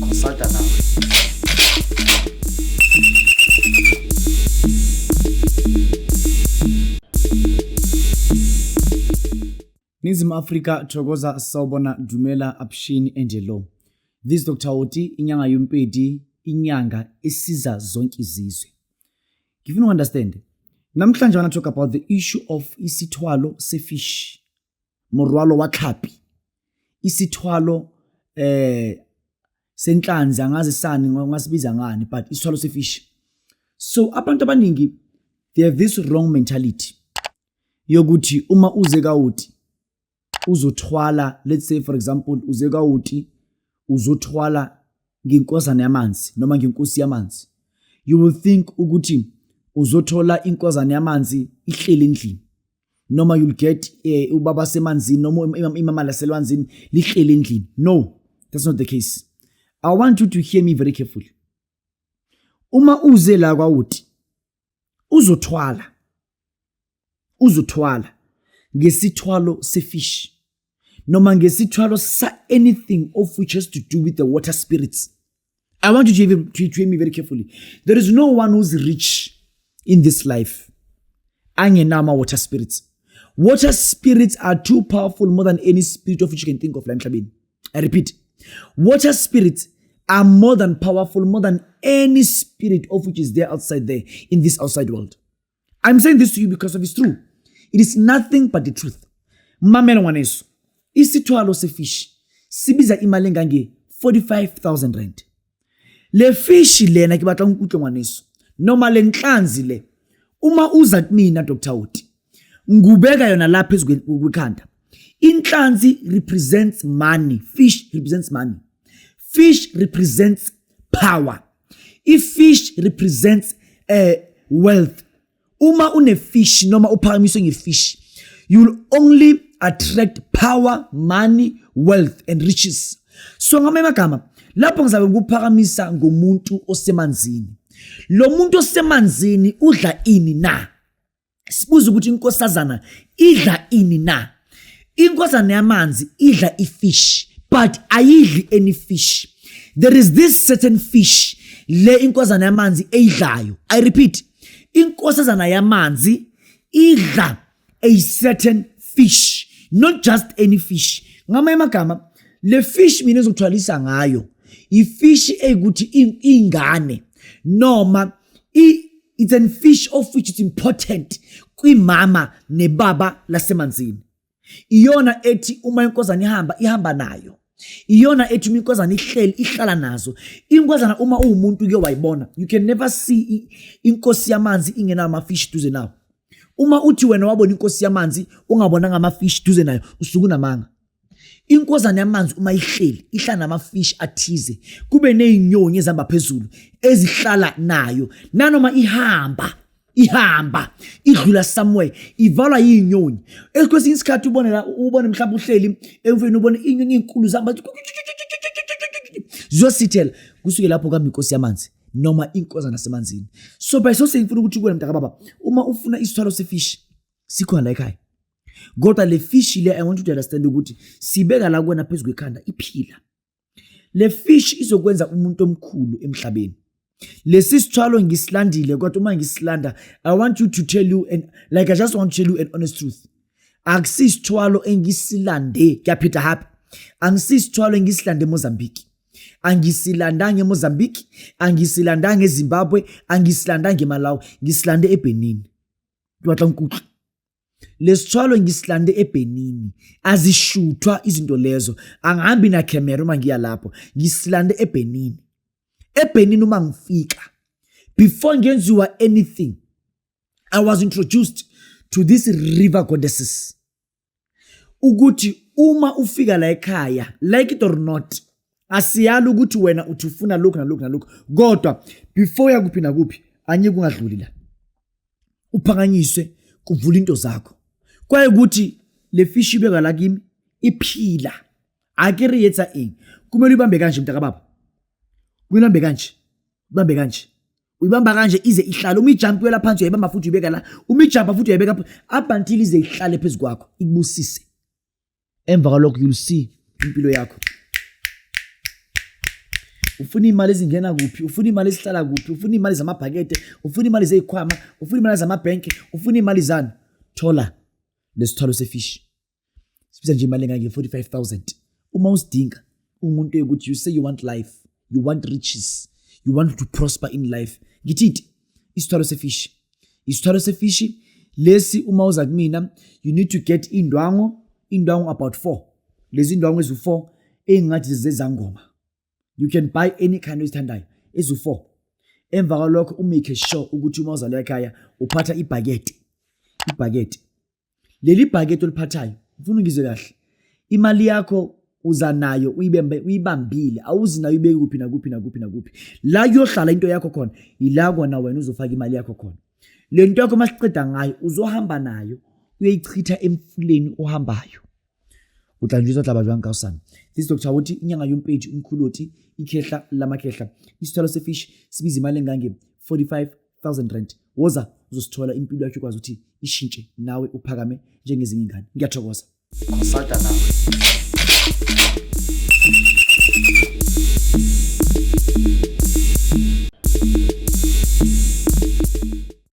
consulta nawe. Nizim Africa thokoza sawubona Dumela Apshini Angelo. This Dr. Oti inyanga yompedi inyanga esiza zonke izizwe. Give you understand. Namhlanje wana talk about the issue of isithwalo sefish. Morwalo wa tlhapi. Isithwalo senhlanzi angazi sani ngasibiza ngani but isithwalo sefish. So abantu abaningi they have this wrong mentality. Yokuthi uma uze kawuti uzothwala, let's say for example uze kawuti uzothwala nginkosana yamanzi noma nginkosi yamanzi, you will think ukuthi uzothola inkosana yamanzi ihleli endlini noma you'll get ubaba semanzini noma imama laselwanzini lihleli endlini. No, that's not the case. I want you to hear me very carefully. Uma uze la kwawuti uzothwala ngesithwalo sefish noma ngesithwalo sa anything of which has to do with the water spirits. I want you to hear me very carefully. There is no one who's rich in this life angenama water spirits. Water spirits are too powerful, more than any spirit of which you can think of. I repeat, water spirits are more than powerful, more than any spirit of which is there outside there in this outside world. I'm saying this to you because of it's true. It is nothing but the truth. Mamela waneso. Isithwalo sefish sibiza imali ngange 45,000 rand. Le fish lena kibatla ngikutlo ngwaneso. Noma le nhlanzi le. Uma uza kumina Dr. Oti, ngubeka yona lapha phezulu kwekhanda. Inhlanzi represents money. Fish represents money. Fish represents power. If fish represents wealth. Uma une fish noma uphakamiswe ngefish, you'll only attract power, money, wealth and riches. So ngamanye amagama lapho ngizabe ngikuphakamisa ngomuntu osemanzini. Lo muntu osemanzini udla ini na? Sibuza ukuthi inkosazana idla ini na? Inkosazana yamanzi idla ifish, but ayidli any fish. There is this certain fish le inkosazana yamanzi eyidlayo. I repeat, inkosazana yamanzi idla a certain fish, not just any fish. Ngamanye amagama le fish mina ezokuthwalisa ngayo ifish eyikuthi ingane noma it's a fish of which is important kwimama nebaba lasemanzini. Iyona ethi uma inkosazana ihamba nayo. Iyona ethi uma inkosazana ihlala nazo. Inkosazana uma umuntu ke wayibona, you can never see inkosi yamanzi ingena ama-fish duze nawo. Uma uthi wena wabona inkosi yamanzi ungabonanga ama-fish duze nayo, usuku namanga. Inkosazana yamanzi uma ihleli ihlala nama-fish athize, kube nezinyoni ezihamba phezulu ezihlala nayo. Nanoma ihamba idlula somewhere ivalwa yinyoni. Ekwesinye isikhathi ubone mhlawumbe uhleli emfeni ubone inyoni ezinkulu zihamba zosithela kusuke lapho kambe inkosi yamanzi noma inkosazana nasemanzini. So by so saying ngifuna ukuthi kuwena mntaka baba, uma ufuna isithwalo sefish sikhona la ekhaya. Kodwa le fish le I want you to understand ukuthi sibeka la kuwena phezulu kwekhanda iphila. Le fish izokwenza umuntu omkhulu emhlabeni. Lesi sithwalo ngisilandile kodwa uma ngisilanda I want you to tell you, and like I just want to tell you an honest truth. Akusisithwalo engisilande kuyaphetha happy. Angisisithwalo engisilande Mozambique. Angisilandanga eMozambique, angisilandanga eZimbabwe, angisilandanga eMalawi, ngisilande eBenin. Twatla nkutla. Lesithwalo ngisilande eBenin. Azishuthwa izinto lezo. Angihambi na camera uma ngiya lapho. Ngisilande eBenin. eBenin uma ngifika, before ngenziwa anything, I was introduced to these river goddesses. Ukuthi uma ufika la ekhaya, like it or not, asiyala ukuthi wena uthufuna lokho nalokho. Kodwa before yakuphi nakuphi anye kungadluli la. Uphakanyiswe kuvula into zakho. Kwaye ukuthi le fish ibeka la kimi iphila. Akere yetsa eng. Kumele ibambe kanje mntaka baba. Uyibambe kanje. Ubambe kanje. Uyibamba kanje ize ihlale. Uma ijump wela phansi uyibamba futhi uyibeka la. Uma ijumpa futhi uyibeka up until ize ihlale phezulu kwakho. Ikubusise. Emva kwalokho you'll see impilo yakho ufuna imali ezingena kuphi, ufuna imali ezihlala kuphi, ufuna imali zamabhakede, ufuna imali zezikhwama, ufuna imali zamabhenki, ufuna imali zani, thola lesithwalo sefish. Sibiza nje imali engange 45,000. Uma usidinga umuntu ukuthi you say you want life, you want riches, you want to prosper in life, ngithini isithwalo sefish. Isithwalo sefish lesi uma uza kumina, you need to get indwango about 4. Lezi indwango ezu4 engathi zezangoma. You can buy any kind oyithandayo ezu4. Emva kwalokho umake sure ukuthi uma uza la ekhaya uphatha ibhakede. Leli bhakede oliphathayo, ufuna ngizwe kahle. Imali yakho uza nayo uyibambile, awuzi nayo ibeke kuphi nakuphi. La yohlala into yakho khona, ila kona wena uzofaka imali yakho khona. Le nto yakho masiqeda ngayo uzohamba nayo uyichitha emfuleni ohambayo. Utlanjiswa hlaba jwang ka usana. This Dr. Wothi inyanga yompethu umkhuloti ikhehla lamakhehla. Isithwalo sefish sibiza imali engange 45,000 rand. Woza uzosithola impilo yakho kwazi ukuthi ishintshe nawe uphakame njengezinye ingane. Ngiyathokoza. Consulta nawe.